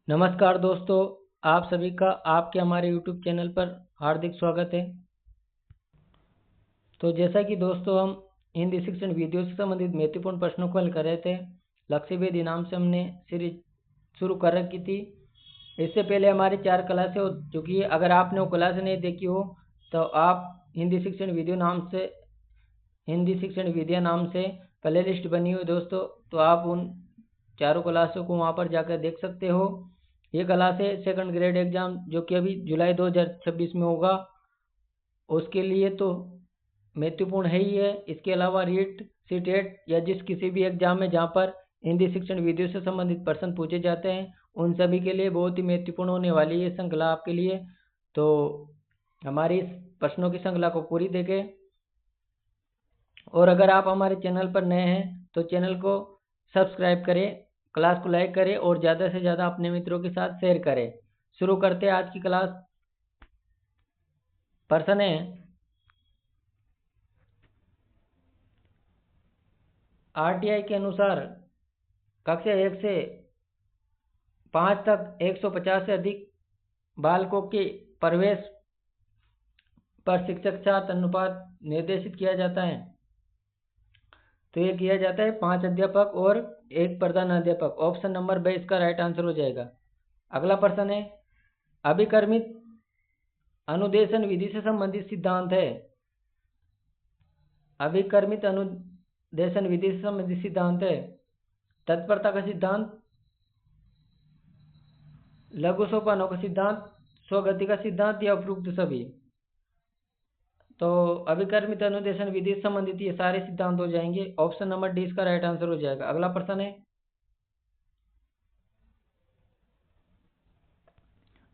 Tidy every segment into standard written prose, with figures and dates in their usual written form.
नमस्कार दोस्तों, आप सभी का आपके हमारे YouTube चैनल पर हार्दिक स्वागत है। तो जैसा कि दोस्तों हम हिंदी शिक्षण वीडियो से संबंधित महत्वपूर्ण प्रश्नों को हल कर रहे थे, लक्ष्य वेदी नाम से हमने सीरीज शुरू कर रखी थी। इससे पहले हमारी 4 क्लासें हो चुकी है। अगर आपने वो क्लास नहीं देखी हो तो आप हिंदी शिक्षण विद्या नाम से प्ले लिस्ट बनी हुई दोस्तों, तो आप उन चारों क्लासों को वहाँ पर जाकर देख सकते हो। ये क्लास है सेकंड ग्रेड एग्जाम, जो कि अभी जुलाई 2026 में होगा, उसके लिए तो महत्वपूर्ण है ही है। इसके अलावा रीट, सीटेट या जिस किसी भी एग्जाम में जहाँ पर हिंदी शिक्षण वीडियो से संबंधित प्रश्न पूछे जाते हैं, उन सभी के लिए बहुत ही महत्वपूर्ण होने वाली है श्रृंखला आपके लिए। तो हमारी इस प्रश्नों की श्रृंखला को पूरी देखें। और अगर आप हमारे चैनल पर नए हैं तो चैनल को सब्सक्राइब करें, क्लास को लाइक करें और ज़्यादा से ज़्यादा अपने मित्रों के साथ शेयर करें। शुरू करते हैं आज की क्लास। प्रश्न है, आरटीआई के अनुसार कक्षा 1 से 5 तक 150 से अधिक बालकों के प्रवेश पर शिक्षक छात्र अनुपात निर्देशित किया जाता है। तो ये किया जाता है 5 अध्यापक और 1 प्रधान अध्यापक। ऑप्शन नंबर बी इसका राइट आंसर हो जाएगा। अगला प्रश्न है, अभिकर्मित अनुदेशन विधि से संबंधित सिद्धांत है। अभिकर्मित अनुदेशन विधि से संबंधित सिद्धांत है तत्परता का सिद्धांत, लघु सोपानों का सिद्धांत, स्वगति का सिद्धांत या उपरोक्त सभी। तो अभिकर्मित अनुदेशन विधि से संबंधित ये सारे सिद्धांत हो जाएंगे। ऑप्शन नंबर डी इसका राइट आंसर हो जाएगा। अगला प्रश्न है,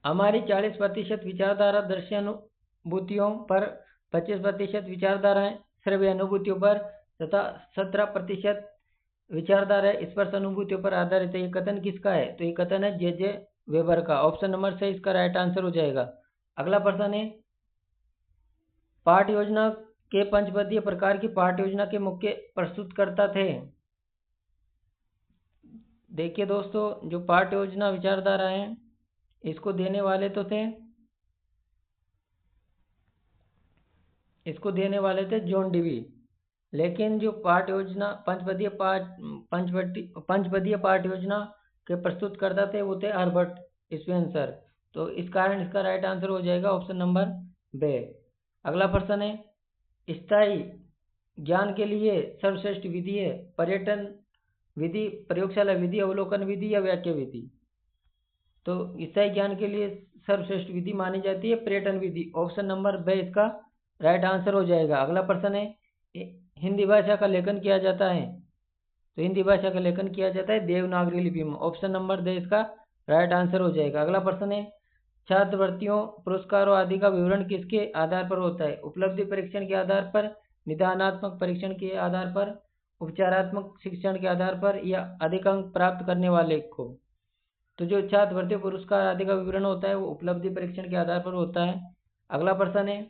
हमारी 40% विचारधारा दृश्यानुभूतियों पर, 25% विचारधाराएं श्रव्य अनुभूतियों पर तथा 17% विचारधारा स्पर्श अनुभूतियों पर आधारित है। ये कथन किसका है? तो ये कथन है जे वेबर का। ऑप्शन नंबर से इसका राइट आंसर हो जाएगा। अगला प्रश्न है, पाठ योजना के पंचपदीय प्रकार की पाठ योजना के मुख्य प्रस्तुतकर्ता थे। देखिए दोस्तों, जो पाठ योजना विचारधारा है इसको देने वाले थे जॉन डीवी। लेकिन जो पाठ योजना पंचपदीय पाठ योजना के प्रस्तुतकर्ता थे वो थे हर्बर्ट स्पेंसर। तो इस कारण इसका राइट आंसर हो जाएगा ऑप्शन नंबर बी। अगला प्रश्न है, स्थायी ज्ञान के लिए सर्वश्रेष्ठ विधि है पर्यटन विधि, प्रयोगशाला विधि, अवलोकन विधि या व्याख्या विधि। तो स्थायी ज्ञान के लिए सर्वश्रेष्ठ विधि मानी जाती है पर्यटन विधि। ऑप्शन नंबर बी इसका राइट आंसर हो जाएगा। अगला प्रश्न है, हिंदी भाषा का लेखन किया जाता है। तो हिंदी भाषा का लेखन किया जाता है देवनागरी लिपि में। ऑप्शन नंबर डी इसका राइट आंसर हो जाएगा। अगला प्रश्न है, छात्रवृत्तियों, पुरस्कारों आदि का विवरण किसके आधार पर होता है? उपलब्धि परीक्षण के आधार पर, निदानात्मक परीक्षण के आधार पर, उपचारात्मक शिक्षण के आधार पर या अधिक अंक प्राप्त करने वाले को। तो जो छात्रवृत्ति पुरस्कार आदि का विवरण होता है वो उपलब्धि परीक्षण के आधार पर होता है। अगला प्रश्न है,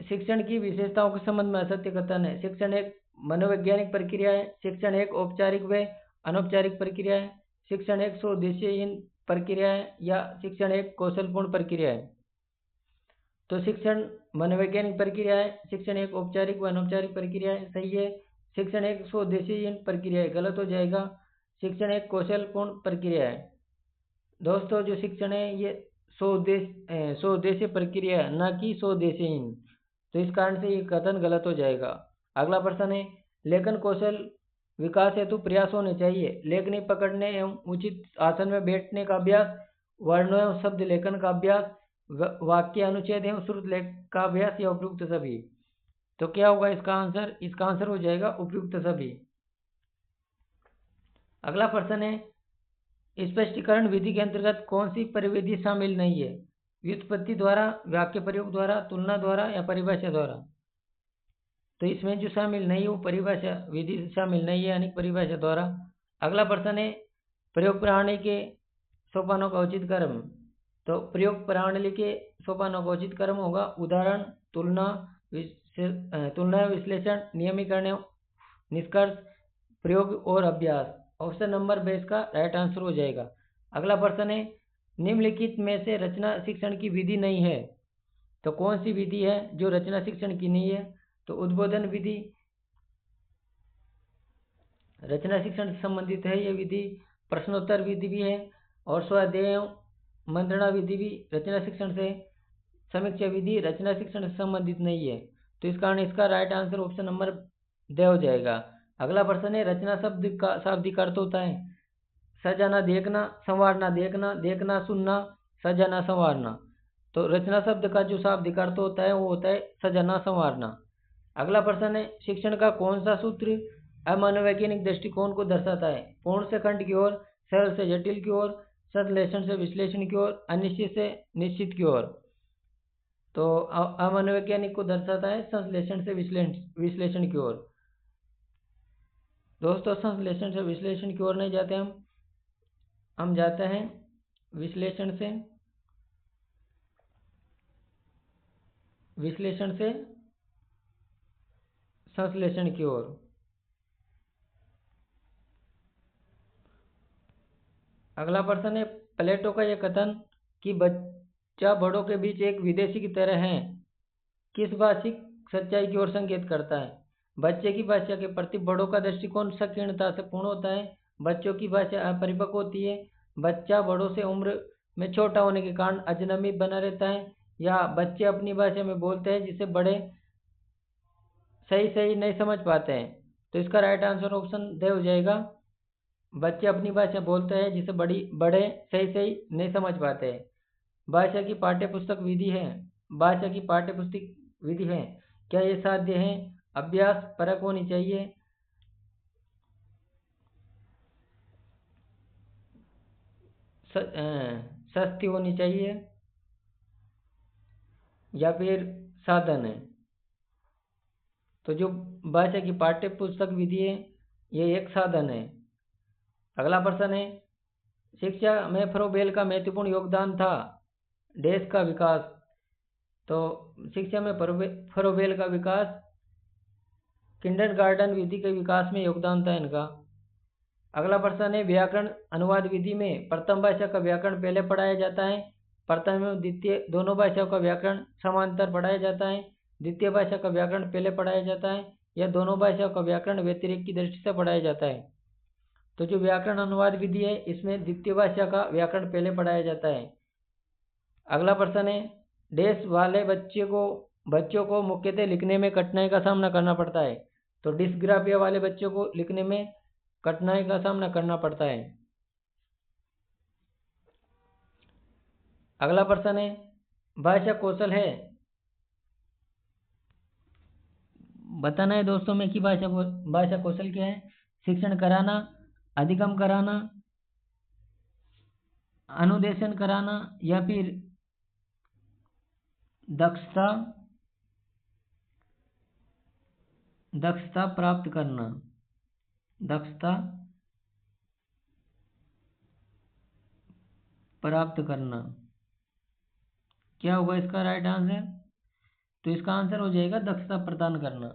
शिक्षण की विशेषताओं के संबंध में असत्य कथन है। शिक्षण एक मनोवैज्ञानिक प्रक्रिया है, शिक्षण एक औपचारिक व अनौपचारिक प्रक्रिया है, शिक्षण एक स्वउद्देश्यहीन प्रक्रिया है या शिक्षण एक कौशलपूर्ण प्रक्रिया है। तो शिक्षण मनोवैज्ञानिक प्रक्रिया है, शिक्षण एक औपचारिक व अनौपचारिक प्रक्रिया है, सही है। शिक्षण एक स्वउद्देश्यहीन प्रक्रिया है, गलत हो जाएगा। शिक्षण एक कौशलपूर्ण प्रक्रिया है। दोस्तों, जो शिक्षण है ये स्वउद्देश्य प्रक्रिया है, न कि स्वउद्देश्यहीन। तो इस कारण से ये कथन गलत हो जाएगा। अगला प्रश्न है, लेखन कौशल विकास हेतु प्रयास होने चाहिए। लेखनी पकड़ने एवं उचित आसन में बैठने का अभ्यास, वर्णों एवं शब्द लेखन का अभ्यास, वाक्य अनुच्छेद एवं श्रुत लेख का अभ्यास या उपयुक्त सभी। तो क्या होगा इसका आंसर? इसका आंसर हो जाएगा उपयुक्त सभी। अगला प्रश्न है, स्पष्टीकरण विधि के अंतर्गत कौन सी परिविधि शामिल नहीं है? व्युत्पत्ति द्वारा, वाक्य प्रयोग द्वारा, तुलना द्वारा या परिभाषा द्वारा। तो इसमें जो शामिल नहीं है वो परिभाषा विधि शामिल नहीं है, यानी परिभाषा द्वारा। अगला प्रश्न है, प्रयोग प्रणाली के सोपानों का उचित क्रम। तो प्रयोग प्रणाली के सोपानों का उचित क्रम होगा उदाहरण, तुलना, विश्लेषण, नियमीकरण, निष्कर्ष, प्रयोग और अभ्यास। ऑप्शन नंबर बे इसका राइट आंसर हो जाएगा। अगला प्रश्न है, निम्नलिखित में से रचना शिक्षण की विधि नहीं है, तो कौन सी विधि है जो रचना शिक्षण की नहीं है? तो उद्बोधन विधि रचना शिक्षण से संबंधित है ये विधि, प्रश्नोत्तर विधि भी है, और स्वाध्याय मंत्रणा विधि भी रचना शिक्षण से, समीक्षा विधि रचना शिक्षण से संबंधित नहीं है। तो इस कारण इसका राइट आंसर ऑप्शन नंबर दे हो जाएगा। अगला प्रश्न है, रचना शब्द का शाब्दिक अर्थ होता है सजाना देखना, संवारना देखना, देखना सुनना, सजाना संवारना। तो रचना शब्द का जो शाब्दिक अर्थ होता है वो होता है सजाना संवारना। अगला प्रश्न है, शिक्षण का कौन सा सूत्र अमनोवैज्ञानिक दृष्टिकोण को दर्शाता है? पूर्ण से खंड की ओर, सरल से जटिल की ओर, संश्लेषण से विश्लेषण की ओर, अनिश्चित से निश्चित की ओर। तो अमनोवैज्ञानिक को दर्शाता है संश्लेषण से विश्लेषण की ओर। दोस्तों, संश्लेषण से विश्लेषण की ओर नहीं जाते हम जाते हैं विश्लेषण से संश्लेषण की ओर। अगला प्रश्न है, प्लेटो का यह कथन कि बच्चा बड़ों के बीच एक विदेशी की तरह है किस भाषिक सच्चाई की ओर संकेत करता है? बच्चे की भाषा के प्रति बड़ों का दृष्टिकोण संकीर्णता से पूर्ण होता है, बच्चों की भाषा अपरिपक्व होती है, बच्चा बड़ों से उम्र में छोटा होने के कारण अजनबी बना रहता है, या बच्चे अपनी भाषा में बोलते हैं जिसे बड़े सही नहीं समझ पाते हैं। तो इसका राइट आंसर ऑप्शन दे हो जाएगा, बच्चे अपनी भाषा बोलते हैं जिसे बड़े सही नहीं समझ पाते हैं। भाषा की पाठ्यपुस्तक विधि है, क्या ये साध्य है? अभ्यास परक होनी चाहिए, सस्ती होनी चाहिए, या फिर साधन है? तो जो भाषा की पाठ्यपुस्तक विधि है ये एक साधन है। अगला प्रश्न है, शिक्षा में फ्रोबेल का महत्वपूर्ण योगदान था देश का विकास। तो शिक्षा में फ्रोबेल का विकास किंडरगार्टन विधि के विकास में योगदान था इनका। अगला प्रश्न है, व्याकरण अनुवाद विधि में प्रथम भाषा का व्याकरण पहले पढ़ाया जाता है, प्रथम एवं द्वितीय दोनों भाषाओं का व्याकरण समांतर पढ़ाया जाता है, द्वितीय भाषा का व्याकरण पहले पढ़ाया जाता है, या दोनों भाषाओं का व्याकरण व्यतिरेक की दृष्टि से पढ़ाया जाता है? तो जो व्याकरण अनुवाद विधि है इसमें द्वितीय भाषा का व्याकरण पहले पढ़ाया जाता है। अगला प्रश्न है, देश वाले बच्चों को मुख्यतः लिखने में कठिनाई का सामना करना पड़ता है। तो डिस्ग्राफिया वाले बच्चों को लिखने में कठिनाई का सामना करना पड़ता है। अगला प्रश्न है, भाषा कौशल है, बताना है दोस्तों में कि भाषा कौशल क्या है? शिक्षण कराना, अधिगम कराना, अनुदेशन कराना, या फिर दक्षता प्राप्त करना। क्या होगा इसका राइट आंसर? तो इसका आंसर हो जाएगा दक्षता प्रदान करना।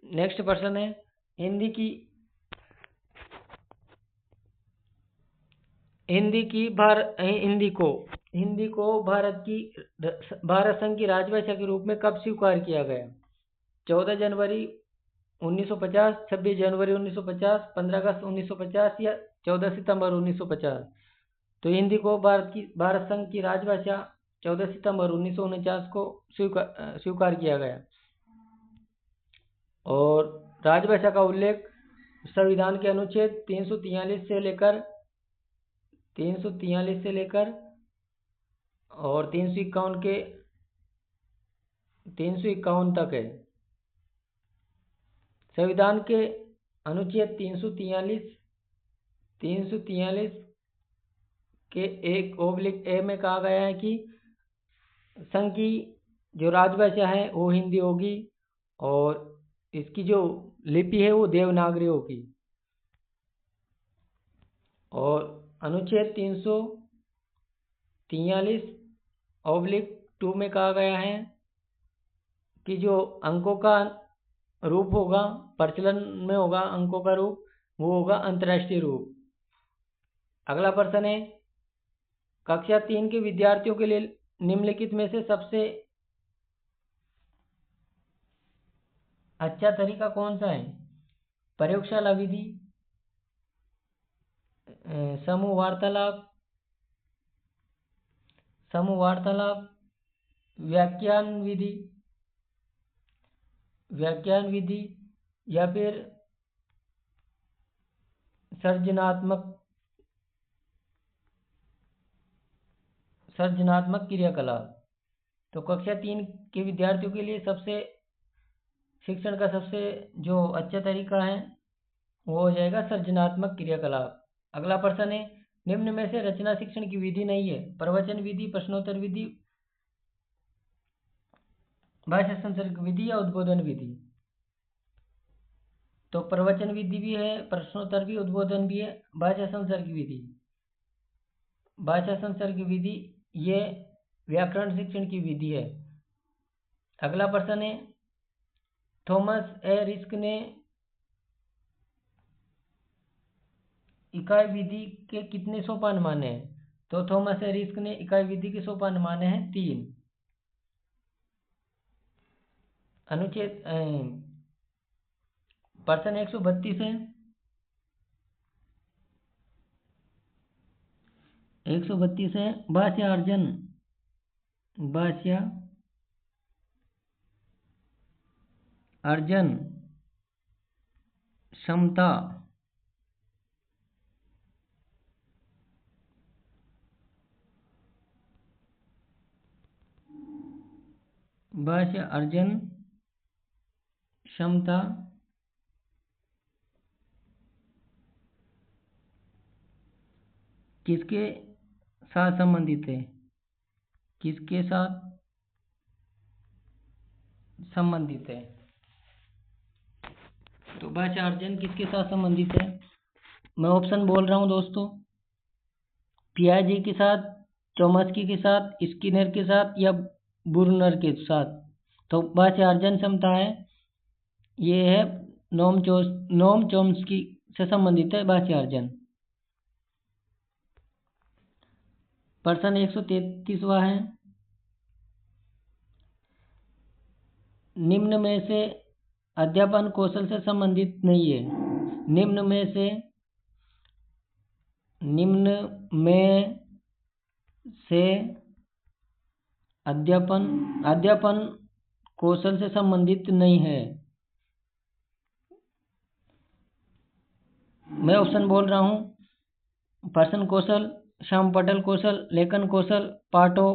नेक्स्ट प्रश्न है, हिंदी को भारत संघ की राजभाषा के रूप में कब स्वीकार किया गया? 14 जनवरी 1950, 26 जनवरी 1950, 15 अगस्त 1950, या 14 सितंबर 1950? तो हिंदी को भारत संघ की राजभाषा 14 सितंबर 1949 को स्वीकार किया गया। और राजभाषा का उल्लेख संविधान के अनुच्छेद 343 से लेकर और 351 तक है। संविधान के अनुच्छेद 343 के 1/ए में कहा गया है कि संघ की जो राजभाषा है वो हिंदी होगी, और इसकी जो लिपि है वो देवनागरी होगी। और अनुच्छेद 343/2 में कहा गया है कि जो अंकों का रूप होगा, प्रचलन में होगा अंकों का रूप, वो होगा अंतर्राष्ट्रीय रूप। अगला प्रश्न है, कक्षा 3 के विद्यार्थियों के लिए निम्नलिखित में से सबसे अच्छा तरीका कौन सा है? प्रयोगशाला विधि, समूह वार्तालाप, व्याख्यान विधि, या फिर सर्जनात्मक क्रियाकलाप। तो कक्षा 3 के विद्यार्थियों के लिए शिक्षण का सबसे जो अच्छा तरीका है वो हो जाएगा सर्जनात्मक क्रियाकलाप। अगला प्रश्न है, निम्न में से रचना शिक्षण की विधि नहीं है? प्रवचन विधि, प्रश्नोत्तर विधि, भाषा संसर्ग विधि या उद्बोधन विधि। तो प्रवचन विधि भी है, प्रश्नोत्तर भी, उद्बोधन भी है, भाषा संसर्ग विधि ये व्याकरण शिक्षण की विधि है। अगला प्रश्न है, थॉमस ए रिस्क ने इकाई विधि के कितने सोपान माने हैं? तो थॉमस ए रिस्क ने इकाई विधि के सोपान माने हैं 3। अनुच्छेद प्रश्न 132 है, 132 है, भाषा अर्जन क्षमता किसके साथ संबंधित है? तो भाषा अर्जन किसके साथ संबंधित है? मैं ऑप्शन बोल रहा हूँ दोस्तों, पियाजे के साथ, चोम्स्की के साथ, स्किनर के साथ या बुर्नर के साथ। तो भाषा अर्जन क्षमता है, ये है नोम चोम्स्की से संबंधित है भाषा अर्जन। प्रश्न 133वां है, निम्न में से अध्यापन कौशल से संबंधित नहीं है? निम्न में से अध्यापन कौशल से संबंधित नहीं है। मैं ऑप्शन बोल रहा हूँ, भाषण कौशल, श्यामपटल कौशल, लेखन कौशल, पाठो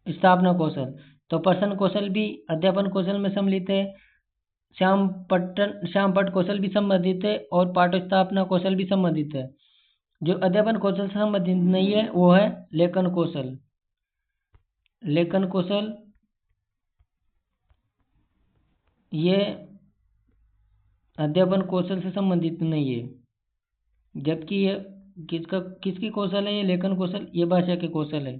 स्थापना कौशल। तो प्रश्न कौशल भी अध्यापन कौशल में सम्मिलित है, श्यामपट कौशल भी संबंधित है और पाठोस्थापना कौशल भी संबंधित है। जो अध्यापन कौशल से संबंधित नहीं है वो है लेखन कौशल। ये अध्यापन कौशल से संबंधित नहीं है, जबकि ये किसकी कौशल है? ये लेखन कौशल, ये भाषा के कौशल है।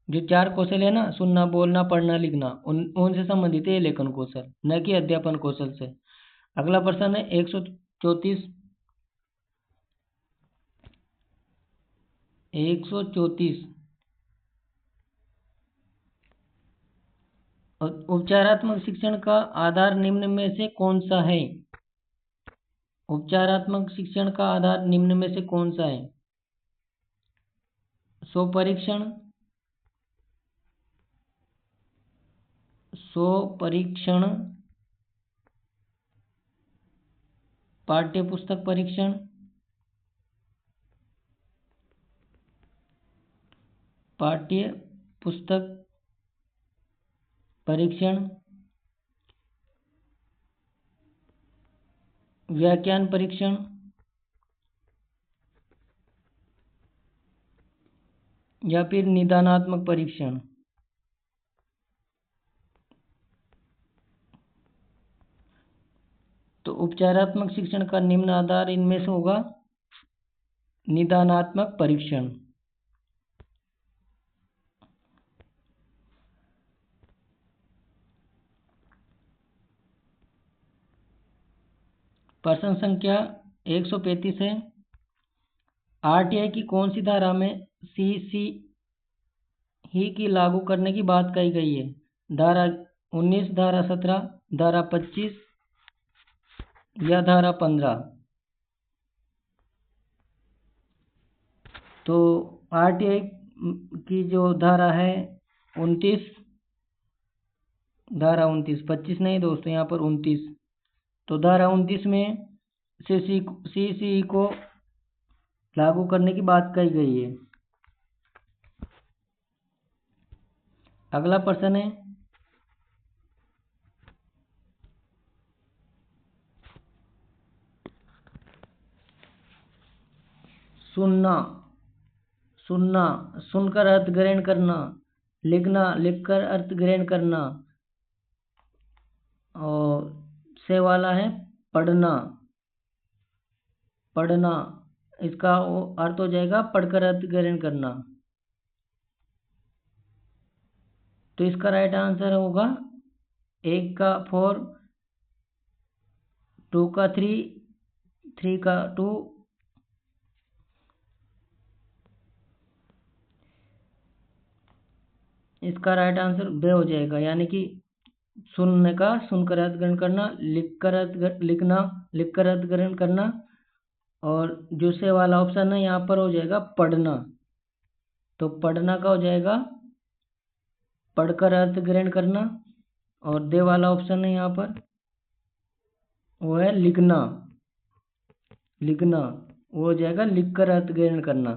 जो 4 कौशल है ना, सुनना, बोलना, पढ़ना, लिखना, उनसे संबंधित है ये लेखन कौशल, न कि अध्यापन कौशल से। अगला प्रश्न है 134, 134, उपचारात्मक शिक्षण का आधार निम्न में से कौन सा है? उपचारात्मक शिक्षण का आधार निम्न में से कौन सा है? स्वपरीक्षण, पाठ्यपुस्तक परीक्षण, व्याख्यान परीक्षण या फिर निदानात्मक परीक्षण। तो उपचारात्मक शिक्षण का निम्न आधार इनमें से होगा निदानात्मक परीक्षण। प्रश्न संख्या 135 है। आरटीआई की कौन सी धारा में सीसी ही की लागू करने की बात कही गई है? धारा 19, धारा 17, धारा 25 या धारा 15? तो आरटीआई की जो धारा है 29, धारा 29, 25 नहीं दोस्तों, यहाँ पर 29। तो धारा 29 में सीसी को लागू करने की बात कही गई है। अगला प्रश्न है, सुनना, सुनना, सुनकर अर्थ ग्रहण करना, लिखना, लिखकर अर्थ ग्रहण करना, और से वाला है पढ़ना, पढ़ना, इसका अर्थ हो जाएगा पढ़कर अर्थ ग्रहण करना। तो इसका राइट आंसर होगा 1 का 4, 2 का 3, 3 का 2, इसका राइट आंसर बे हो जाएगा। यानी कि सुनने का सुनकर अर्थ ग्रहण करना, लिखकर लिखना, लिखकर अर्थ ग्रहण करना, और जो से वाला ऑप्शन है यहाँ पर हो जाएगा पढ़ना। तो पढ़ना का हो जाएगा पढ़कर अर्थ ग्रहण करना, और दे वाला ऑप्शन है यहाँ पर वो है लिखना, लिखना, वो हो जाएगा लिखकर अर्थ ग्रहण करना।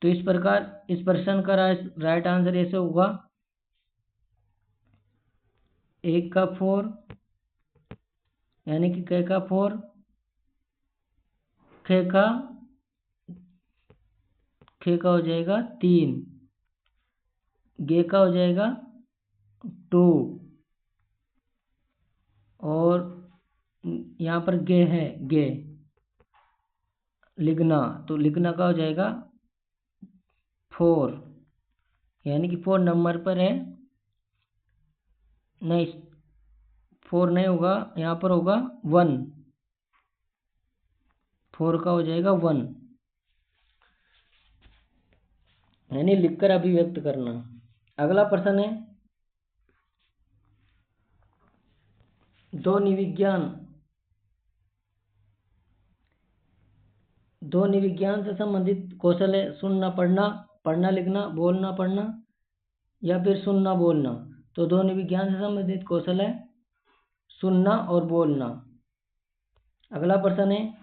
तो इस प्रकार इस प्रश्न का राइट आंसर ऐसे होगा 1 का 4, यानी कि क का 4, ख का हो जाएगा 3, गे का हो जाएगा 2, और यहाँ पर गे है, गे, लिखना, तो लिखना का हो जाएगा 4, यानी कि 4 नंबर पर है। नहीं, 4 नहीं होगा, यहाँ पर होगा 1, 4 का हो जाएगा 1, यानी लिखकर अभिव्यक्त करना। अगला प्रश्न है, ध्वनि विज्ञान से संबंधित कौशल है सुनना, पढ़ना, पढ़ना लिखना, बोलना पढ़ना, या फिर सुनना बोलना। तो ध्वनि विज्ञान से संबंधित कौशल है सुनना और बोलना। अगला प्रश्न है,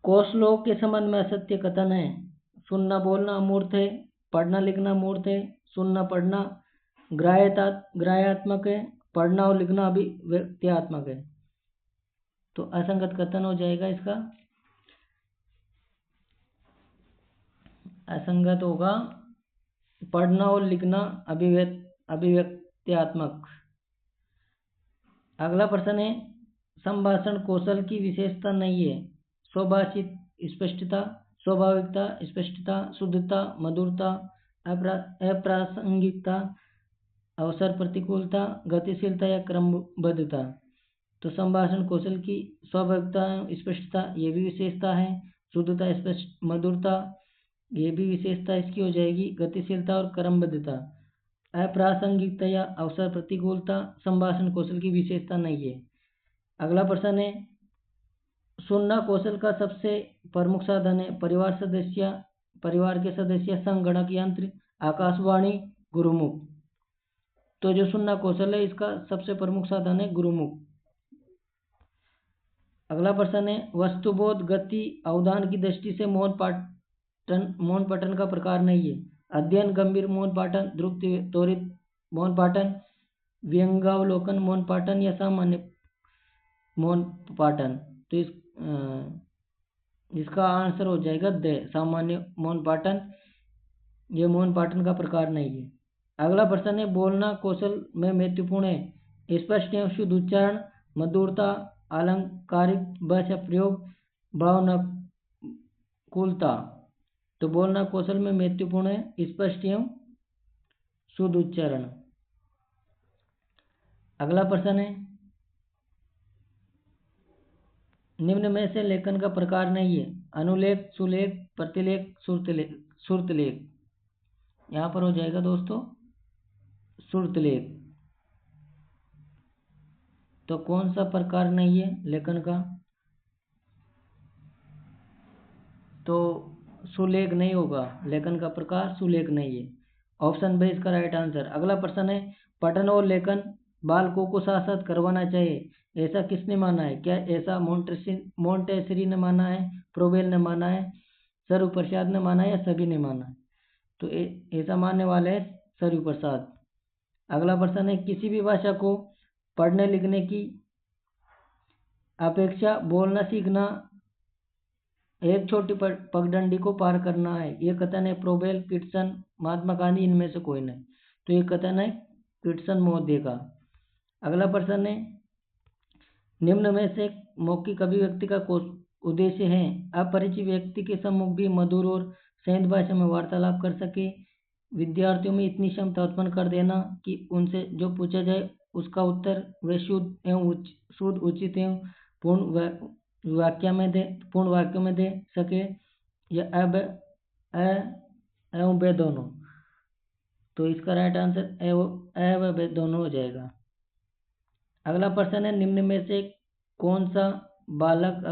कौशलों के संबंध में असत्य कथन है। सुनना बोलना अमूर्त है, पढ़ना लिखना मूर्त है, सुनना पढ़ना ग्राह्यात्मक है, पढ़ना और लिखना अभिव्यक्त्यात्मक है। तो असंगत कथन हो जाएगा इसका, असंगत होगा पढ़ना और लिखना अभिव्यक्त्यात्मक। अगला प्रश्न है, संभाषण कौशल की विशेषता नहीं है। स्वभाषित स्पष्टता, स्वाभाविकता, स्पष्टता, शुद्धता, मधुरता, अप्रासंगिकता, अवसर प्रतिकूलता, गतिशीलता या क्रमबद्धता। तो संभाषण कौशल की स्वाभाविकता, स्पष्टता, ये भी विशेषता है। शुद्धता, स्पष्ट, मधुरता, ये भी विशेषता इसकी हो जाएगी। गतिशीलता और क्रमबद्धता। अप्रासंगिकता या अवसर प्रतिकूलता संभाषण कौशल की विशेषता नहीं है। अगला प्रश्न है, सुनना कौशल का सबसे प्रमुख साधन है। परिवार के सदस्य, संगणक यंत्र, आकाशवाणी, गुरुमुख। तो जो सुनना कौशल है इसका सबसे प्रमुख साधन है गुरुमुख। अगला प्रश्न है, वस्तुबोध, गति, अवधान की दृष्टि से मौन पठन का प्रकार नहीं है। अध्ययन, गंभीर मौन पाठन, द्रुत त्वरित मौन पाठन, व्यंगावलोकन मौन पाठन या सामान्य मौन पाठन। तो इसका आंसर हो जाएगा द, सामान्य मौन पाठन। ये मौन पाठन का प्रकार नहीं है। अगला प्रश्न है, बोलना कौशल में महत्वपूर्ण है स्पष्ट एवं शुद्ध उच्चारण, मधुरता, अलंकारिक भाषा प्रयोग, भावनाकुलता। तो बोलना कौशल में महत्वपूर्ण है स्पष्ट एवं शुद्ध उच्चारण। अगला प्रश्न है, निम्न में से लेखन का प्रकार नहीं है। अनुलेख, सुलेख, प्रतिलेख, श्रुतलेख। यहाँ पर हो जाएगा दोस्तों श्रुतलेख। तो कौन सा प्रकार नहीं है लेखन का? तो सुलेख नहीं होगा, लेखन का प्रकार सुलेख नहीं है। ऑप्शन बी इसका राइट आंसर। अगला प्रश्न है, पठन और लेखन बालकों को साथ साथ करवाना चाहिए, ऐसा किसने माना है? क्या ऐसा मोंटेसरी ने माना है, प्रोबेल ने माना है, सर्वप्रसाद ने माना है, या सभी ने माना है? तो ऐसा मानने वाले हैं सर्वप्रसाद। अगला प्रश्न है, किसी भी भाषा को पढ़ने लिखने की अपेक्षा बोलना सीखना एक छोटी पगडंडी को पार करना है, ये कथन है प्रोबेल, किटसन, महात्मा गांधी, इनमें से कोई नहीं। तो ये कथन है किटसन महोदय का। अगला प्रश्न है, निम्न में से मौखिक अभिव्यक्ति का उद्देश्य है अपरिचित व्यक्ति के सम्मुख भी मधुर और सहज भाषा में वार्तालाप कर सके, विद्यार्थियों में इतनी क्षमता उत्पन्न कर देना कि उनसे जो पूछा जाए उसका उत्तर वे शुद्ध उचित एवं पूर्ण वाक्यों में दे सके, या अब एवं वे दोनों। तो इसका राइट आंसर ए व वे दोनों हो जाएगा। अगला प्रश्न है, निम्न में से कौन सा बालक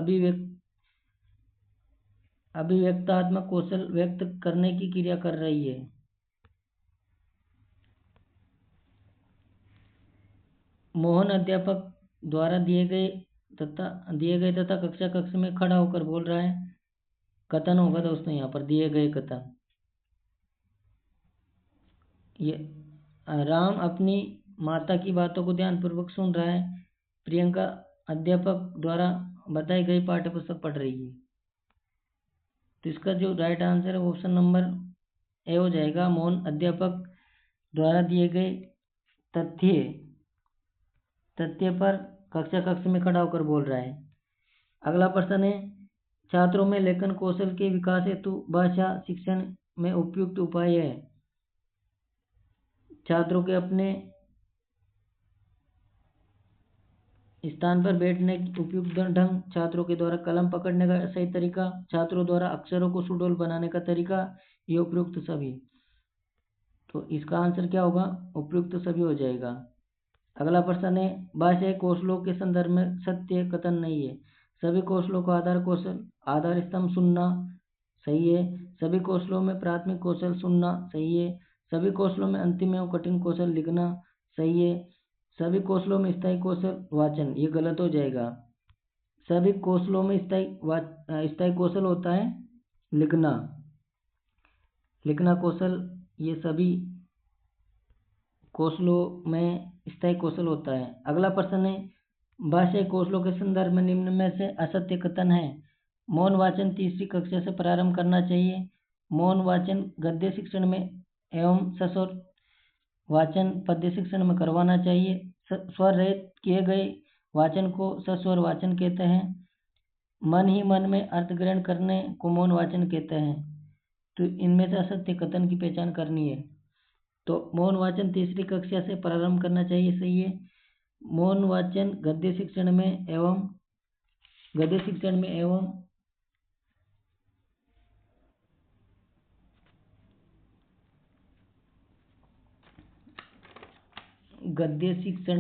अभिव्यक्तात्मक कौशल व्यक्त करने की क्रिया कर रही है? मोहन अध्यापक द्वारा दिए गए तथा कक्ष में खड़ा होकर बोल रहा है, कथन होगा दोस्तों यहाँ पर दिए गए कथन। ये राम अपनी माता की बातों को ध्यानपूर्वक सुन रहा है, प्रियंका अध्यापक द्वारा बताई गई पाठ्य पुस्तक पढ़ रही है। तो इसका जो राइट आंसर है ऑप्शन नंबर ए हो जाएगा। मोहन अध्यापक द्वारा दिए गए तथ्य पर कक्ष में खड़ा होकर बोल रहा है। अगला प्रश्न है, छात्रों में लेखन कौशल के विकास हेतु भाषा शिक्षण में उपयुक्त उपाय है। छात्रों के अपने स्थान पर बैठने की उपयुक्त ढंग, छात्रों के द्वारा कलम पकड़ने का सही तरीका, छात्रों द्वारा अक्षरों को सुडौल बनाने का तरीका, ये उपयुक्त सभी। तो इसका आंसर क्या होगा? उपयुक्त सभी हो जाएगा। अगला प्रश्न है, भाषाई कौशलों के संदर्भ में सत्य कथन नहीं है। सभी कौशलों का आधार स्तंभ सुनना सही है। सभी कौशलों में प्राथमिक कौशल सुनना सही है। सभी कौशलों में अंतिम एवं कठिन कौशल लिखना सही है। सभी कौशलों में स्थायी कौशल वाचन, ये गलत हो जाएगा। सभी कौशलों में स्थायी कौशल होता है लिखना कौशल, ये सभी कौशलों में स्थायी कौशल होता है। अगला प्रश्न है, भाषाई कौशलों के संदर्भ में निम्न में से असत्य कथन है। मौन वाचन तीसरी कक्षा से प्रारंभ करना चाहिए। मौन वाचन गद्य शिक्षण में एवं सस्वर वाचन पद्य शिक्षण में करवाना चाहिए। स्वर रहित किए गए वाचन को सस्वर वाचन कहते हैं। मन ही मन में अर्थ ग्रहण करने को मौन वाचन कहते हैं। तो इनमें से असत्य कथन की पहचान करनी है। तो मौन वाचन तीसरी कक्षा से प्रारंभ करना चाहिए, सही है। मौन वाचन गद्य शिक्षण में एवं गद्य शिक्षण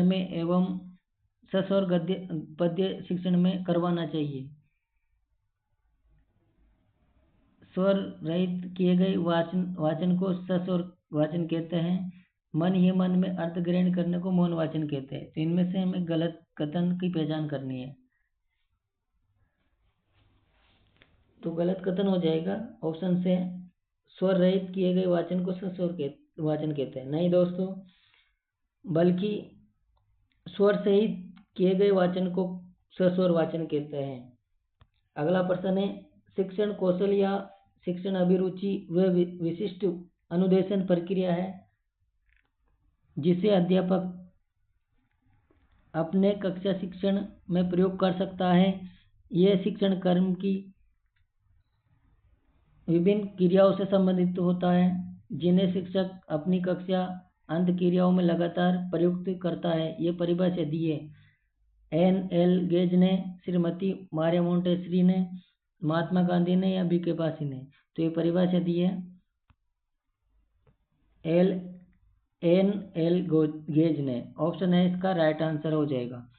में एवं सस्वर पद्य शिक्षण में करवाना चाहिए। स्वर रहित किए गए वाचन को सस्वर वाचन कहते हैं। मन ही मन में अर्थ ग्रहण करने को मौन वाचन कहते हैं। तो इनमें से हमें गलत कथन की पहचान करनी है। तो गलत कथन हो जाएगा ऑप्शन से, स्वर रहित किए गए वाचन को सस्वर वाचन कहते हैं। नहीं दोस्तों, बल्कि स्वर सहित किए गए वाचन को सस्वर वाचन कहते हैं। अगला प्रश्न है, शिक्षण कौशल या शिक्षण अभिरुचि वह विशिष्ट अनुदेशन प्रक्रिया है जिसे अध्यापक अपने कक्षा शिक्षण में प्रयोग कर सकता है। यह शिक्षण कर्म की विभिन्न क्रियाओं से संबंधित होता है जिन्हें शिक्षक अपनी कक्षा अंत क्रियाओं में लगातार प्रयुक्त करता है। ये परिभाषा दी है। N.L. गेज ने, श्रीमती मारिया मोंटेसरी ने, महात्मा गांधी ने या बी.के. पासी ने। तो ये परिभाषा दी है N.L. गेज ने। ऑप्शन है इसका राइट आंसर हो जाएगा।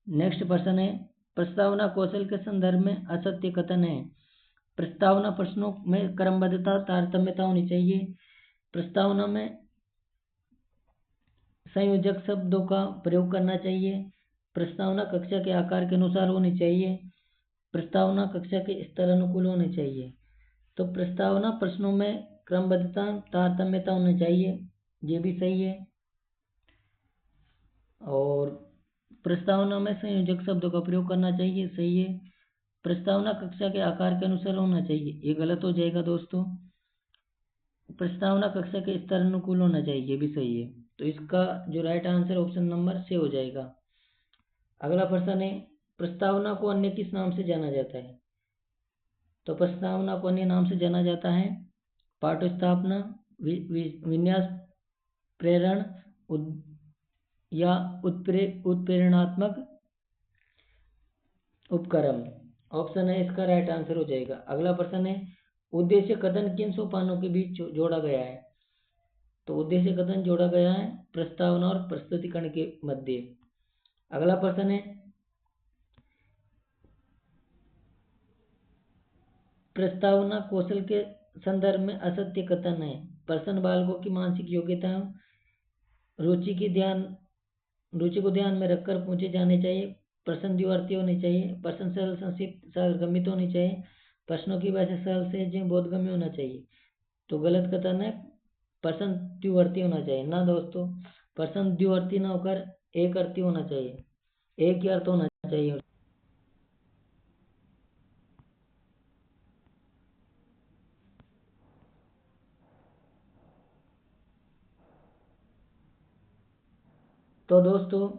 नेक्स्ट प्रश्न है, प्रस्तावना कौशल के संदर्भ में असत्य कथन है। प्रस्तावना प्रश्नों में क्रमबद्धता, तारतम्यता होनी चाहिए। प्रस्तावना में संयोजक शब्दों का प्रयोग करना चाहिए। प्रस्तावना कक्षा के आकार के अनुसार होनी चाहिए। प्रस्तावना कक्षा के स्तर अनुकूल होने चाहिए। तो प्रस्तावना प्रश्नों में क्रमबद्धता, तारतम्यता होनी चाहिए, ये भी सही है। और प्रस्तावना में संयोजक शब्दों का प्रयोग करना चाहिए, सही है। प्रस्तावना कक्षा के आकार के अनुसार होना चाहिए, ये गलत हो जाएगा दोस्तों। प्रस्तावना कक्षा के स्तर अनुकूल होना चाहिए, ये भी सही है। तो इसका जो राइट आंसर ऑप्शन नंबर से हो जाएगा। अगला प्रश्न है, प्रस्तावना को अन्य किस नाम से जाना जाता है। तो प्रस्तावना को अन्य नाम से जाना जाता है पाठ्यस्थापना, विन्यास, प्रेरण या उत्प्रेरणात्मक उपक्रम। ऑप्शन है इसका राइट आंसर हो जाएगा। अगला प्रश्न है, उद्देश्य कथन किन सोपानों के बीच जोड़ा गया है। तो उद्देश्य कथन जोड़ा गया है प्रस्तावना और प्रस्तुतिकरण के मध्य। अगला प्रश्न है, प्रस्तावना कौशल के संदर्भ में असत्य कथन है। प्रश्न बालकों की मानसिक योग्यताओं, रुचि को ध्यान में रखकर पूछे जाने चाहिए। प्रश्न द्विअर्थी होने चाहिए। प्रश्न सरल, संक्षिप्त, सारगर्भित होनी चाहिए। प्रश्नों की भाषा सरल, सहज, बोधगम्य होना चाहिए। तो गलत कथन है, प्रश्न द्विअर्थी होना चाहिए ना दोस्तों। प्रश्न द्विअर्थी ना होकर एक अर्थी होना चाहिए, एक ही अर्थ होना चाहिए। तो दोस्तों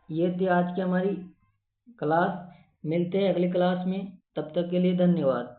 ये थी आज की हमारी क्लास। मिलते हैं अगली क्लास में, तब तक के लिए धन्यवाद।